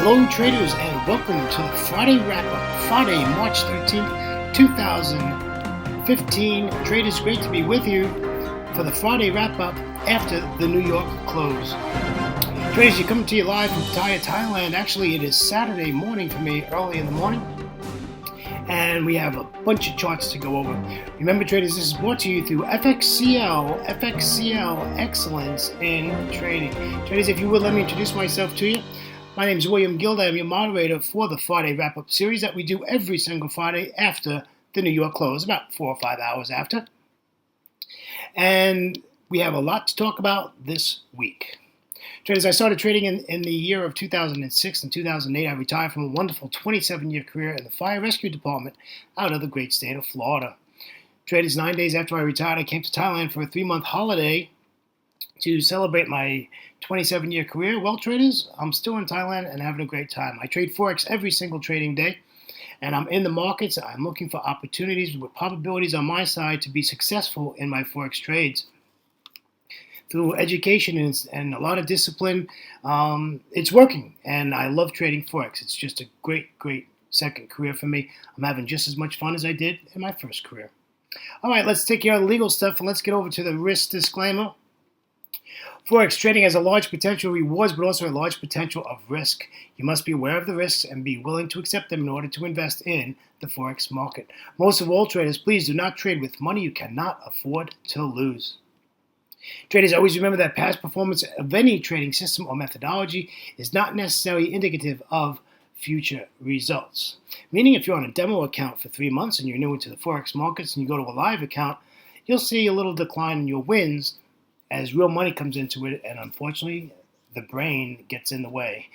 Hello, traders, and welcome to the Friday wrap-up. Friday, March 13th, 2015. Traders, great to be with you for the Friday wrap-up after the New York close. Traders, you're coming to you live from Pattaya, Thailand. Actually, it is Saturday morning for me, early in the morning. And we have a bunch of charts to go over. Remember, traders, this is brought to you through FXCL Excellence in Trading. Traders, if you would, let me introduce myself to you. My name is William Guild. I am your moderator for the Friday wrap-up series that we do every single Friday after the New York close, about 4 or 5 hours after. And we have a lot to talk about this week. Traders, I started trading in the year of 2006 and 2008. I retired from a wonderful 27-year career in the fire rescue department out of the great state of Florida. Traders, 9 days after I retired, I came to Thailand for a 3-month holiday to celebrate my 27-year career. Well, traders, I'm still in Thailand and having a great time. I trade Forex every single trading day, and I'm in the markets. I'm looking for opportunities with probabilities on my side to be successful in my Forex trades. Through education and a lot of discipline, it's working, and I love trading Forex. It's just a great, great second career for me. I'm having just as much fun as I did in my first career. All right, let's take care of the legal stuff, and let's get over to the risk disclaimer. Forex trading has a large potential rewards, but also a large potential of risk. You must be aware of the risks and be willing to accept them in order to invest in the Forex market. Most of all, traders, please do not trade with money you cannot afford to lose. Traders, always remember that past performance of any trading system or methodology is not necessarily indicative of future results. Meaning, if you're on a demo account for 3 months and you're new into the Forex markets and you go to a live account, you'll see a little decline in your wins as real money comes into it, and unfortunately, the brain gets in the way.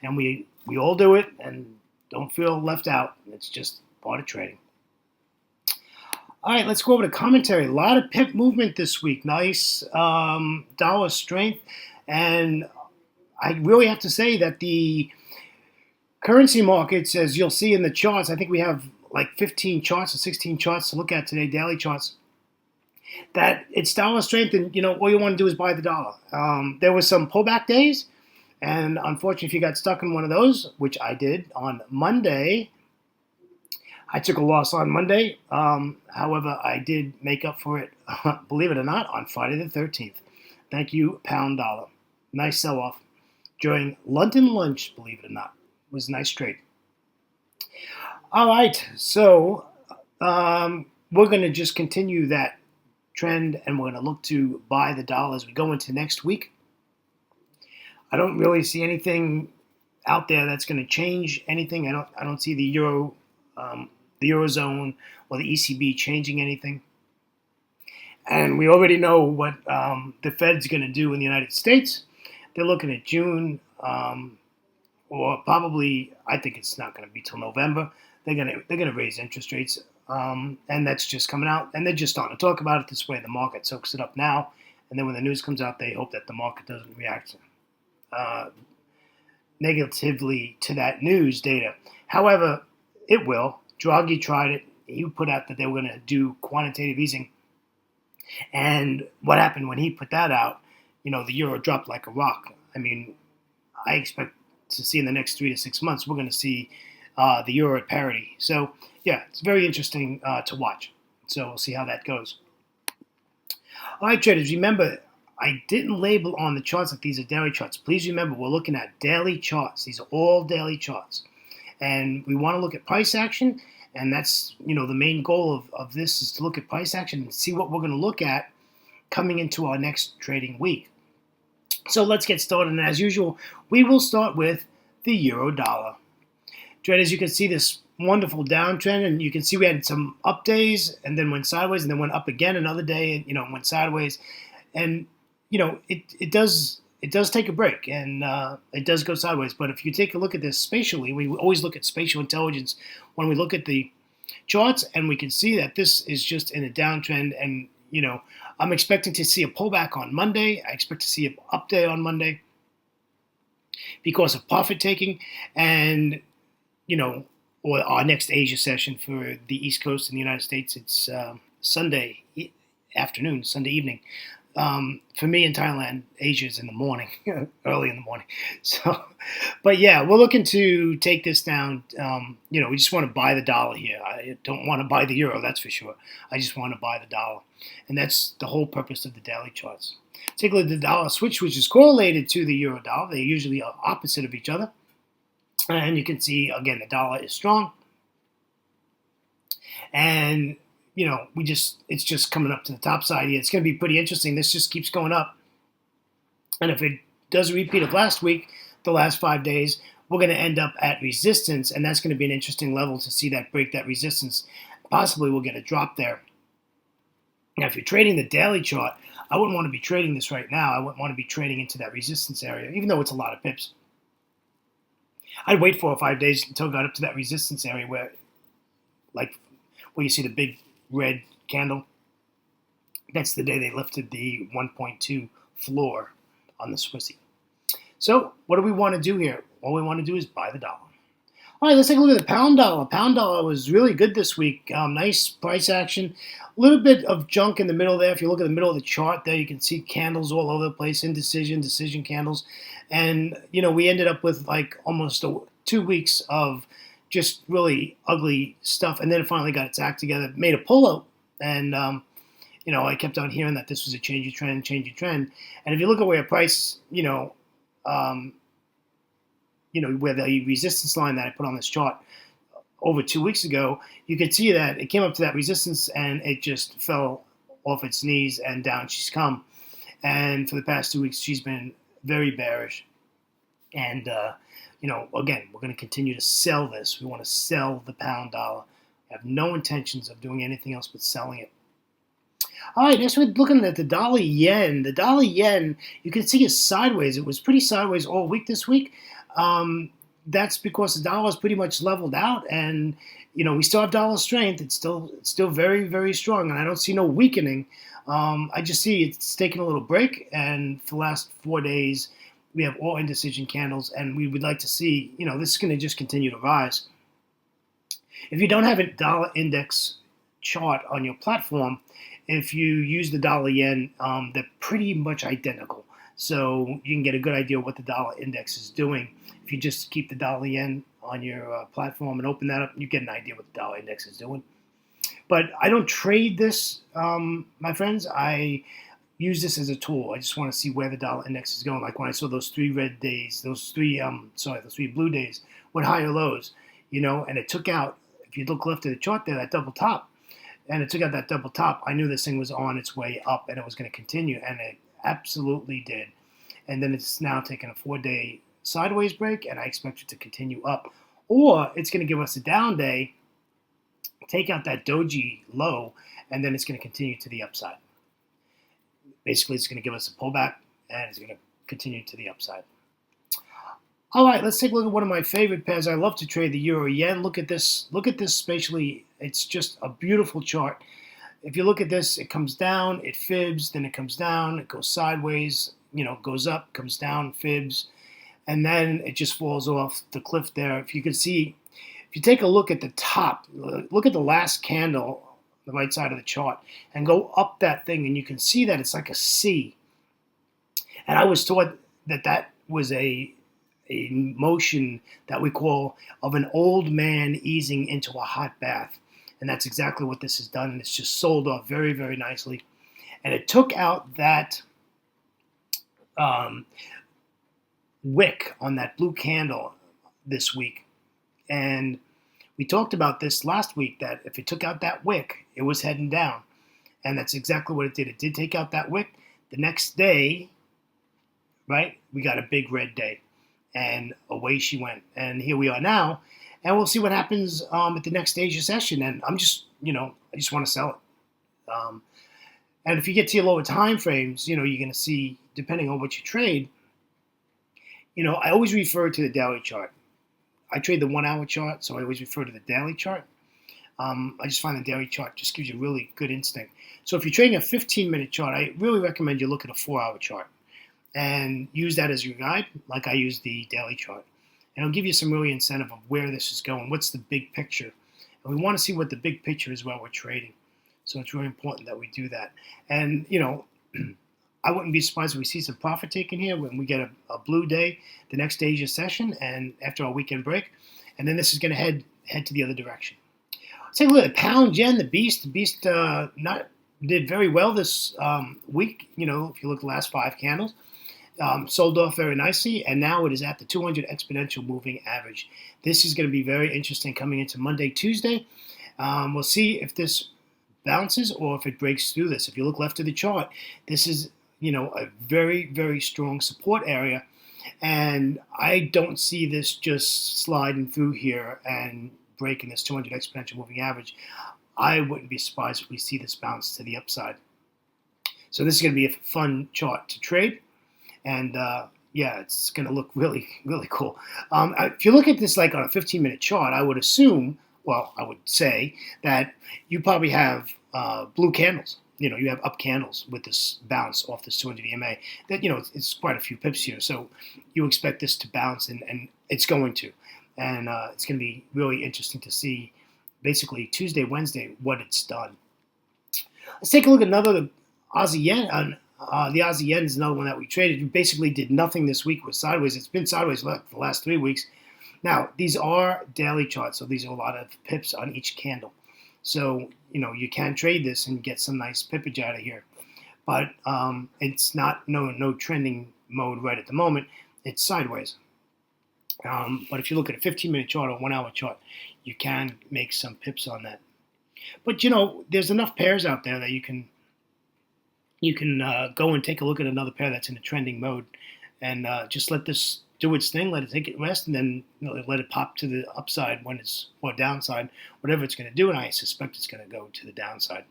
And we all do it, and don't feel left out. It's just part of trading. All right, let's go over to commentary. A lot of pip movement this week. Nice dollar strength. And I really have to say that the currency markets, as you'll see in the charts, I think we have like 15 charts or 16 charts to look at today, daily charts, that it's dollar strength, and all you want to do is buy the dollar. There was some pullback days, and unfortunately, if you got stuck in one of those, which I did on Monday, I took a loss on Monday. However, I did make up for it, believe it or not, on Friday the 13th. Thank you, pound dollar. Nice sell-off during London lunch, believe it or not. It was a nice trade. All right, so we're going to just continue that trend, and we're going to look to buy the dollar as we go into next week. I don't really see anything out there that's going to change anything. I don't see the Eurozone or the ECB changing anything. And we already know what the Fed's going to do in the United States. They're looking at June, or probably, I think it's not going to be till November. They're going to raise interest rates. And that's just coming out, and they're just starting to talk about it this way. The market soaks it up now, and then when the news comes out, they hope that the market doesn't react negatively to that news data. However, it will. Draghi tried it. He put out that they were going to do quantitative easing, and what happened when he put that out? The euro dropped like a rock. I mean, I expect to see in the next 3 to 6 months, we're going to see the euro at parity. So, yeah, it's very interesting to watch. So we'll see how that goes. All right, traders, remember, I didn't label on the charts that these are daily charts. Please remember, we're looking at daily charts. These are all daily charts. And we want to look at price action, and that's, the main goal of this is to look at price action and see what we're going to look at coming into our next trading week. So let's get started. And as usual, we will start with the euro dollar. Traders, you can see this wonderful downtrend, and you can see we had some up days and then went sideways and then went up again another day and went sideways. And it does take a break, and it does go sideways. But if you take a look at this spatially, we always look at spatial intelligence when we look at the charts, and we can see that this is just in a downtrend. And I'm expecting to see a pullback on Monday. I expect to see an up day on Monday because of profit taking, and or our next Asia session for the East Coast in the United States, it's Sunday afternoon, Sunday evening. For me in Thailand, Asia is in the morning, early in the morning. So, but yeah, we're looking to take this down. We just want to buy the dollar here. I don't want to buy the euro, that's for sure. I just want to buy the dollar. And that's the whole purpose of the daily charts. Take a look at the dollar switch, which is correlated to the euro dollar. They usually are opposite of each other. And you can see, again, the dollar is strong. And it's just coming up to the top side here. It's going to be pretty interesting. This just keeps going up. And if it does a repeat of last week, the last 5 days, we're going to end up at resistance. And that's going to be an interesting level to see that break that resistance. Possibly we'll get a drop there. Now, if you're trading the daily chart, I wouldn't want to be trading this right now. I wouldn't want to be trading into that resistance area, even though it's a lot of pips. I'd wait 4 or 5 days until it got up to that resistance area where you see the big red candle. That's the day they lifted the 1.2 floor on the Swissy. So what do we want to do here? All we want to do is buy the dollar. All right, let's take a look at the pound dollar. Pound dollar was really good this week. Nice price action. A little bit of junk in the middle there. If you look at the middle of the chart there, you can see candles all over the place, indecision, decision candles. And, we ended up with like almost 2 weeks of just really ugly stuff. And then it finally got its act together, made a pullout. And, I kept on hearing that this was a change of trend. And if you look at where price, where the resistance line that I put on this chart over 2 weeks ago, you could see that it came up to that resistance and it just fell off its knees and down she's come. And for the past 2 weeks, she's been very bearish. And, again, we're going to continue to sell this. We want to sell the pound dollar. I have no intentions of doing anything else but selling it. All right, next we're looking at the dollar yen. The dollar yen, you can see is sideways. It was pretty sideways all week this week. That's because the dollar is pretty much leveled out, and we still have dollar strength. It's still very, very strong, and I don't see no weakening. I just see it's taking a little break, and for the last 4 days, we have all indecision candles, and we would like to see, this is going to just continue to rise. If you don't have a dollar index chart on your platform, if you use the dollar yen, they're pretty much identical. So you can get a good idea of what the dollar index is doing. If you just keep the dollar yen on your platform and open that up, you get an idea what the dollar index is doing. But I don't trade this, my friends. I use this as a tool. I just want to see where the dollar index is going. Like when I saw those 3 red days, those three blue days with higher lows, and it took out, if you look left of the chart there, that double top, and it took out that double top, I knew this thing was on its way up and it was going to continue, and it absolutely did. And then it's now taken a 4-day sideways break, and I expect it to continue up. Or it's going to give us a down day, take out that doji low, and then it's going to continue to the upside. Basically, it's going to give us a pullback, and it's going to continue to the upside. All right, let's take a look at one of my favorite pairs. I love to trade the euro yen. Look at this. Look at this spatially. It's just a beautiful chart. If you look at this, it comes down, it fibs, then it comes down, it goes sideways, goes up, comes down, fibs, and then it just falls off the cliff there. If you can see, if you take a look at the top, look at the last candle, the right side of the chart, and go up that thing, and you can see that it's like a C. And I was taught that was a motion that we call of an old man easing into a hot bath. And that's exactly what this has done. And it's just sold off very, very nicely. And it took out that wick on that blue candle this week. And we talked about this last week, that if it took out that wick, it was heading down. And that's exactly what it did. It did take out that wick. The next day, right, we got a big red day. And away she went. And here we are now. And we'll see what happens at the next Asia session. And I'm just, I just want to sell it. And if you get to your lower time frames, you're going to see, depending on what you trade, I always refer to the daily chart. I trade the 1 hour chart, so I always refer to the daily chart. I just find the daily chart just gives you really good instinct. So if you're trading a 15-minute chart, I really recommend you look at a 4-hour chart and use that as your guide, like I use the daily chart. And it'll give you some really incentive of where this is going. What's the big picture? And we want to see what the big picture is while we're trading. So it's really important that we do that. And, I wouldn't be surprised if we see some profit taken here when we get a blue day. The next day is your session, and after our weekend break, and then this is going to head to the other direction. Let's take a look at pound yen, the beast. The beast not did very well this week. If you look at the last 5 candles, sold off very nicely, and now it is at the 200 exponential moving average. This is going to be very interesting coming into Monday, Tuesday. We'll see if this bounces or if it breaks through this. If you look left of the chart, this is a very, very strong support area, and I don't see this just sliding through here and breaking this 200 exponential moving average. I wouldn't be surprised if we see this bounce to the upside. So this is going to be a fun chart to trade, and it's going to look really, really cool. If you look at this like on a 15-minute chart, I would say that you probably have blue candles. You have up candles with this bounce off this 200 EMA. That it's quite a few pips here, so you expect this to bounce, and it's going to, and it's going to be really interesting to see, basically Tuesday, Wednesday, what it's done. Let's take a look at another Aussie yen. The Aussie yen is another one that we traded. We basically did nothing this week. It was sideways. It's been sideways for the last 3 weeks. Now these are daily charts, so these are a lot of pips on each candle. So, you can trade this and get some nice pippage out of here. But it's not no trending mode right at the moment. It's sideways. But if you look at a 15-minute chart or 1-hour chart, you can make some pips on that. But, there's enough pairs out there that you can go and take a look at another pair that's in a trending mode and just let this do its thing, let it take it rest, and then let it pop to the upside when it's, or downside, whatever it's going to do, and I suspect it's going to go to the downside,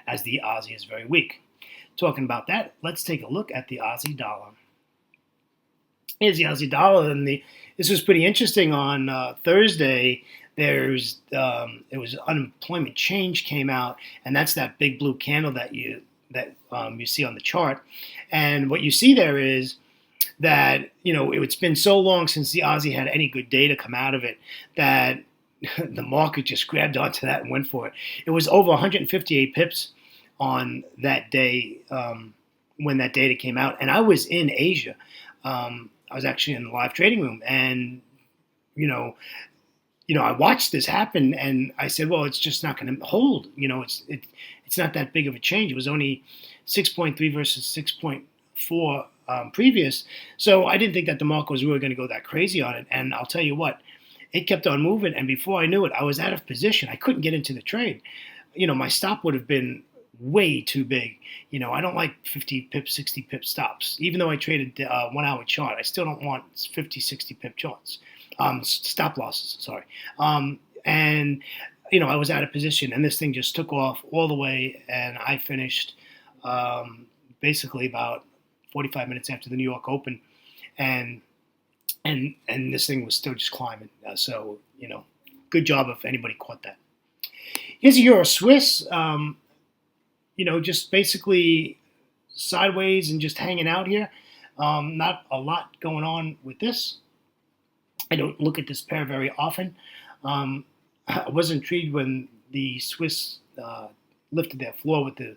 as the Aussie is very weak. Talking about that, let's take a look at the Aussie dollar. Here's the Aussie dollar, and this was pretty interesting. On Thursday, it was unemployment change came out, and that's that big blue candle that you see on the chart, and what you see there is that it's been so long since the Aussie had any good data come out of it that the market just grabbed onto that and went for it. It was over 158 pips on that day when that data came out, and I was in Asia. I was actually in the live trading room, and I watched this happen, and I said, well, it's just not going to hold. It's not that big of a change. It was only 6.3 versus 6.4 previous. So I didn't think that the market was really going to go that crazy on it. And I'll tell you what, it kept on moving. And before I knew it, I was out of position. I couldn't get into the trade. My stop would have been way too big. I don't like 50 pip, 60 pip stops. Even though I traded 1-hour chart, I still don't want 50, 60 pip charts. Stop losses, sorry. And I was out of position, and this thing just took off all the way, and I finished basically about 45 minutes after the New York Open, and this thing was still just climbing. So good job if anybody caught that. Here's a Euro Swiss. Just basically sideways and just hanging out here. Not a lot going on with this. I don't look at this pair very often. I was intrigued when the Swiss lifted their floor with the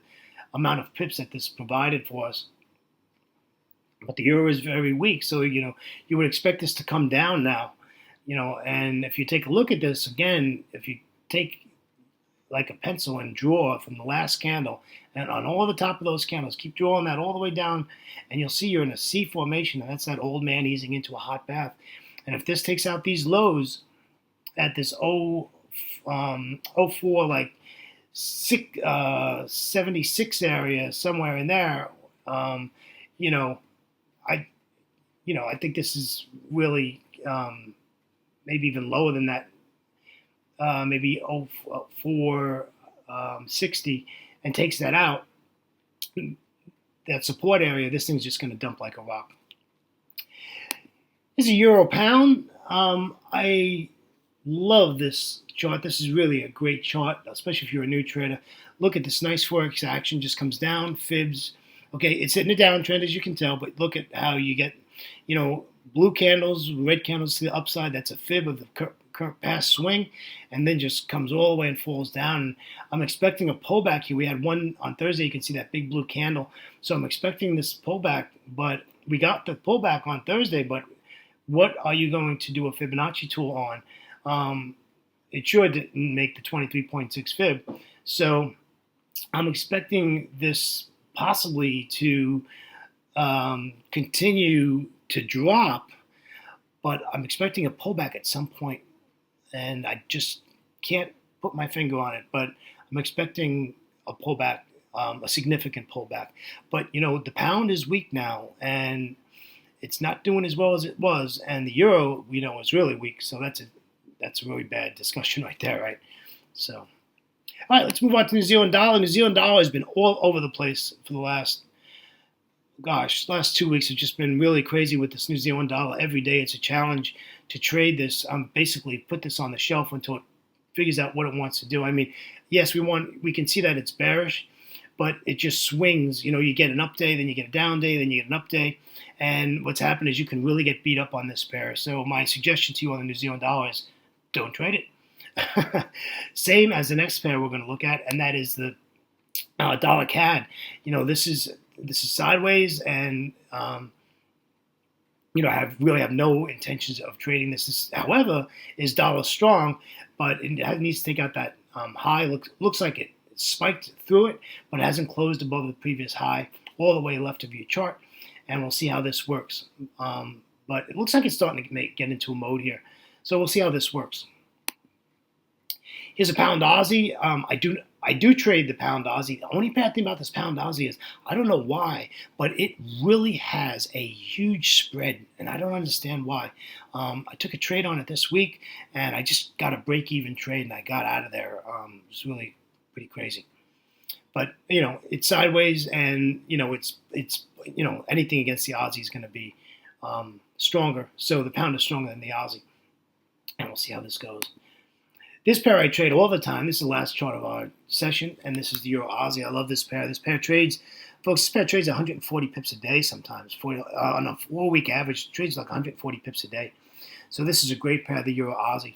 amount of pips that this provided for us. But the euro is very weak, so you would expect this to come down now. And if you take a look at this again, if you take like a pencil and draw from the last candle, and on all the top of those candles, keep drawing that all the way down, and you'll see you're in a C formation, and that's that old man easing into a hot bath. And if this takes out these lows at this 04 like 76 area, somewhere in there, I think this is really maybe even lower than that, maybe 460, and takes that out, that support area, this thing's just going to dump like a rock. This is a Euro Pound. I love this chart. This is really a great chart, especially if you're a new trader. Look at this nice Forex action, just comes down, fibs. Okay, it's in a downtrend, as you can tell, but look at how you get, blue candles, red candles to the upside. That's a fib of the current past swing, and then just comes all the way and falls down. I'm expecting a pullback here. We had one on Thursday. You can see that big blue candle. So I'm expecting this pullback, but we got the pullback on Thursday. But what are you going to do a Fibonacci tool on? It sure didn't make the 23.6 fib. So I'm expecting this possibly to continue to drop, but I'm expecting a pullback at some point, and I just can't put my finger on it, but I'm expecting a pullback, a significant pullback. But, the pound is weak now, and it's not doing as well as it was, and the euro, is really weak, so that's a really bad discussion right there, right? So, all right, let's move on to New Zealand dollar. New Zealand dollar has been all over the place for the last 2 weeks have just been really crazy with this New Zealand dollar. Every day it's a challenge to trade this. Basically put this on the shelf until it figures out what it wants to do. I mean, yes, we can see that it's bearish, but it just swings. You get an up day, then you get a down day, then you get an up day. And what's happened is you can really get beat up on this pair. So my suggestion to you on the New Zealand dollar is don't trade it. Same as the next pair we're going to look at, and that is the dollar CAD. This is sideways, and I really have no intentions of trading this. However, is dollar strong, but it needs to take out that high. Looks like it spiked through it, but it hasn't closed above the previous high all the way left of your chart, and we'll see how this works. But it looks like it's starting to get into a mode here, so we'll see how this works. Here's a pound Aussie. I do trade the pound Aussie. The only bad thing about this pound Aussie is I don't know why, but it really has a huge spread, and I don't understand why. I took a trade on it this week, and I just got a break-even trade, and I got out of there. It was really pretty crazy. But it's sideways, and it's anything against the Aussie is going to be stronger. So the pound is stronger than the Aussie, and we'll see how this goes. This pair I trade all the time. This is the last chart of our session, and this is the Euro Aussie. I love this pair. This pair trades, folks, 140 pips a day sometimes. On a 4-week average, it trades like 140 pips a day. So this is a great pair, the Euro Aussie.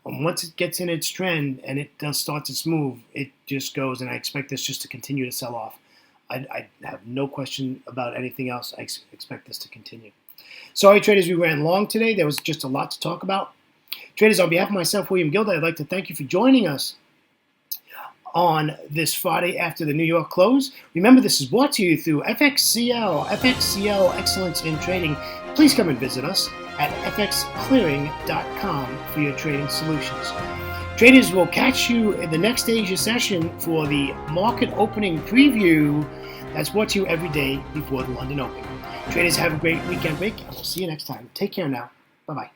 Once it gets in its trend and it starts its move, it just goes, and I expect this just to continue to sell off. I have no question about anything else. I expect this to continue. Sorry, traders, we ran long today. There was just a lot to talk about. Traders, on behalf of myself, William Gilday, I'd like to thank you for joining us on this Friday after the New York close. Remember, this is brought to you through FXCL Excellence in Trading. Please come and visit us at fxclearing.com for your trading solutions. Traders, will catch you in the next Asia session for the market opening preview that's brought to you every day before the London Open. Traders, have a great weekend break, and we'll see you next time. Take care now. Bye-bye.